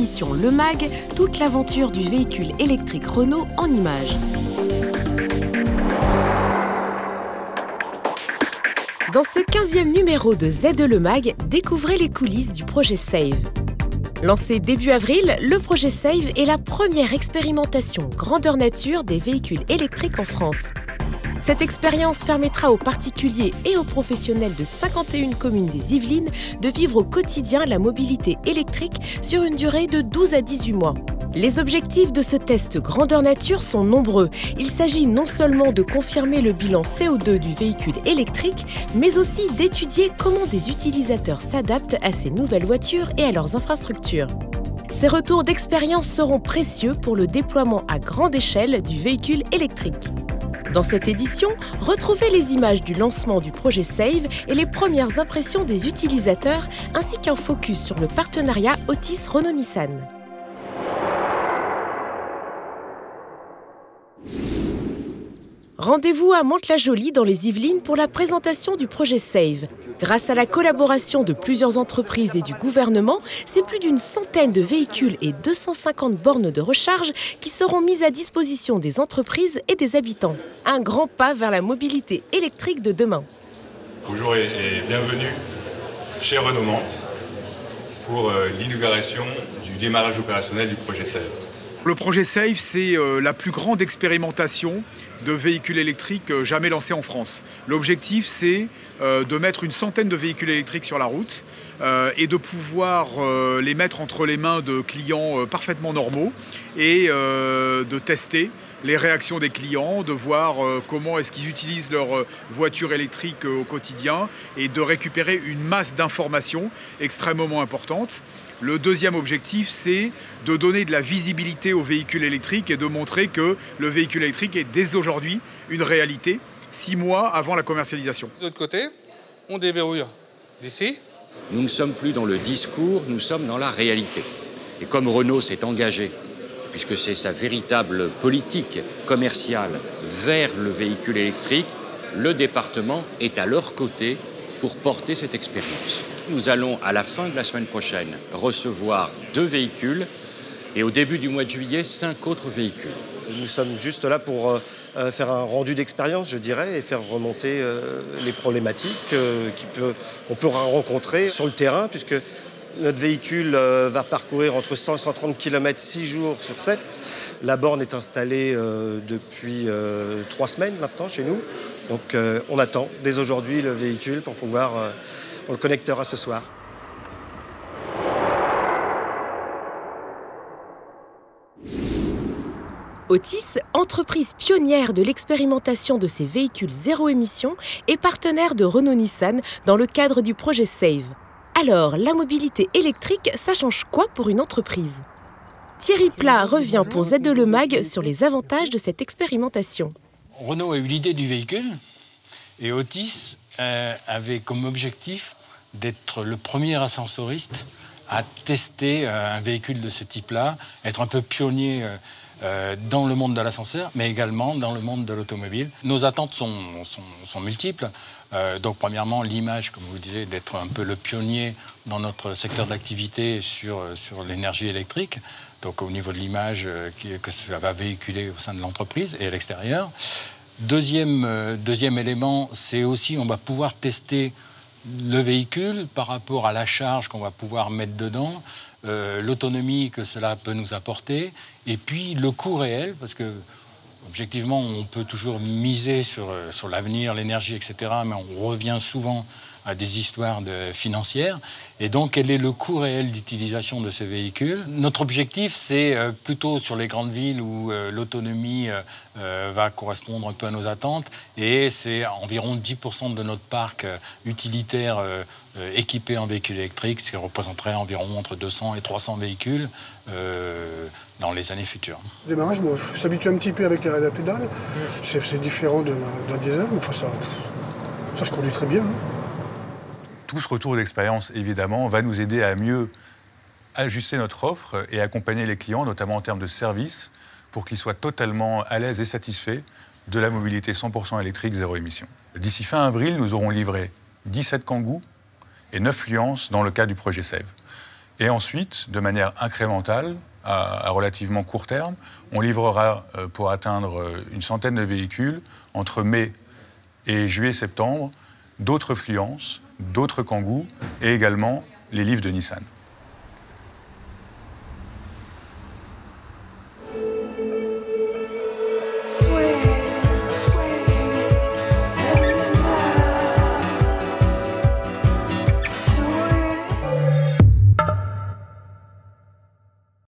émission Le Mag, toute l'aventure du véhicule électrique Renault en images. Dans ce 15e numéro de Z2 Le Mag, découvrez les coulisses du projet SAVE. Lancé début avril, le projet SAVE est la première expérimentation grandeur nature des véhicules électriques en France. Cette expérience permettra aux particuliers et aux professionnels de 51 communes des Yvelines de vivre au quotidien la mobilité électrique sur une durée de 12 à 18 mois. Les objectifs de ce test grandeur nature sont nombreux. Il s'agit non seulement de confirmer le bilan CO2 du véhicule électrique, mais aussi d'étudier comment des utilisateurs s'adaptent à ces nouvelles voitures et à leurs infrastructures. Ces retours d'expérience seront précieux pour le déploiement à grande échelle du véhicule électrique. Dans cette édition, retrouvez les images du lancement du projet SAVE et les premières impressions des utilisateurs, ainsi qu'un focus sur le partenariat Otis-Renault-Nissan. Rendez-vous à Mantes-la-Jolie dans les Yvelines pour la présentation du projet SAVE. Grâce à la collaboration de plusieurs entreprises et du gouvernement, c'est plus d'une centaine de véhicules et 250 bornes de recharge qui seront mises à disposition des entreprises et des habitants. Un grand pas vers la mobilité électrique de demain. Bonjour et bienvenue chez Renault Mantes pour l'inauguration du démarrage opérationnel du projet SAVE. Le projet SAVE, c'est la plus grande expérimentation de véhicules électriques jamais lancée en France. L'objectif, c'est de mettre une centaine de véhicules électriques sur la route et de pouvoir les mettre entre les mains de clients parfaitement normaux et de tester les réactions des clients, de voir comment est-ce qu'ils utilisent leur voiture électrique au quotidien et de récupérer une masse d'informations extrêmement importante. Le deuxième objectif, c'est de donner de la visibilité aux véhicules électriques et de montrer que le véhicule électrique est dès aujourd'hui une réalité, 6 mois avant la commercialisation. De l'autre côté, on déverrouille d'ici. Nous ne sommes plus dans le discours, nous sommes dans la réalité. Et comme Renault s'est engagé, puisque c'est sa véritable politique commerciale vers le véhicule électrique, le département est à leur côté pour porter cette expérience. Nous allons, à la fin de la semaine prochaine, recevoir 2 véhicules et au début du mois de juillet, 5 autres véhicules. Nous sommes juste là pour faire un rendu d'expérience, je dirais, et faire remonter les problématiques qu'on peut rencontrer sur le terrain, puisque notre véhicule va parcourir entre 100 et 130 km 6 jours sur 7. La borne est installée depuis 3 semaines maintenant chez nous. Donc on attend dès aujourd'hui le véhicule pour pouvoir... on le connectera ce soir. Otis, entreprise pionnière de l'expérimentation de ces véhicules zéro émission, est partenaire de Renault-Nissan dans le cadre du projet SAVE. Alors, la mobilité électrique, ça change quoi pour une entreprise? Thierry Plat revient pour Z2 Le Mag sur les avantages de cette expérimentation. Renault a eu l'idée du véhicule et Otis avait comme objectif d'être le premier ascensoriste à tester un véhicule de ce type-là, être un peu pionnier dans le monde de l'ascenseur, mais également dans le monde de l'automobile. Nos attentes sont multiples. Donc, premièrement, l'image, comme vous le disiez, d'être un peu le pionnier dans notre secteur d'activité sur l'énergie électrique. Donc, au niveau de l'image que ça va véhiculer au sein de l'entreprise et à l'extérieur. Deuxième élément, c'est aussi on va pouvoir tester le véhicule par rapport à la charge qu'on va pouvoir mettre dedans, l'autonomie que cela peut nous apporter, et puis le coût réel, parce que objectivement, on peut toujours miser sur l'avenir, l'énergie, etc., mais on revient souvent à des histoires financières. Et donc, quel est le coût réel d'utilisation de ces véhicules? Notre objectif, c'est plutôt sur les grandes villes où l'autonomie va correspondre un peu à nos attentes. Et c'est environ 10% de notre parc utilitaire équipé en véhicules électriques, ce qui représenterait environ entre 200 et 300 véhicules dans les années futures. Le démarrage, il faut s'habituer un petit peu avec la pédale. C'est différent d'un diesel, mais enfin, ça se conduit très bien. Tout ce retour d'expérience, évidemment, va nous aider à mieux ajuster notre offre et accompagner les clients, notamment en termes de services, pour qu'ils soient totalement à l'aise et satisfaits de la mobilité 100% électrique zéro émission. D'ici fin avril, nous aurons livré 17 Kangoo et 9 Fluence dans le cadre du projet SAVE. Et ensuite, de manière incrémentale, à relativement court terme, on livrera pour atteindre une centaine de véhicules entre mai et juillet-septembre, d'autres Fluence, d'autres Kangoo et également les livres de Nissan.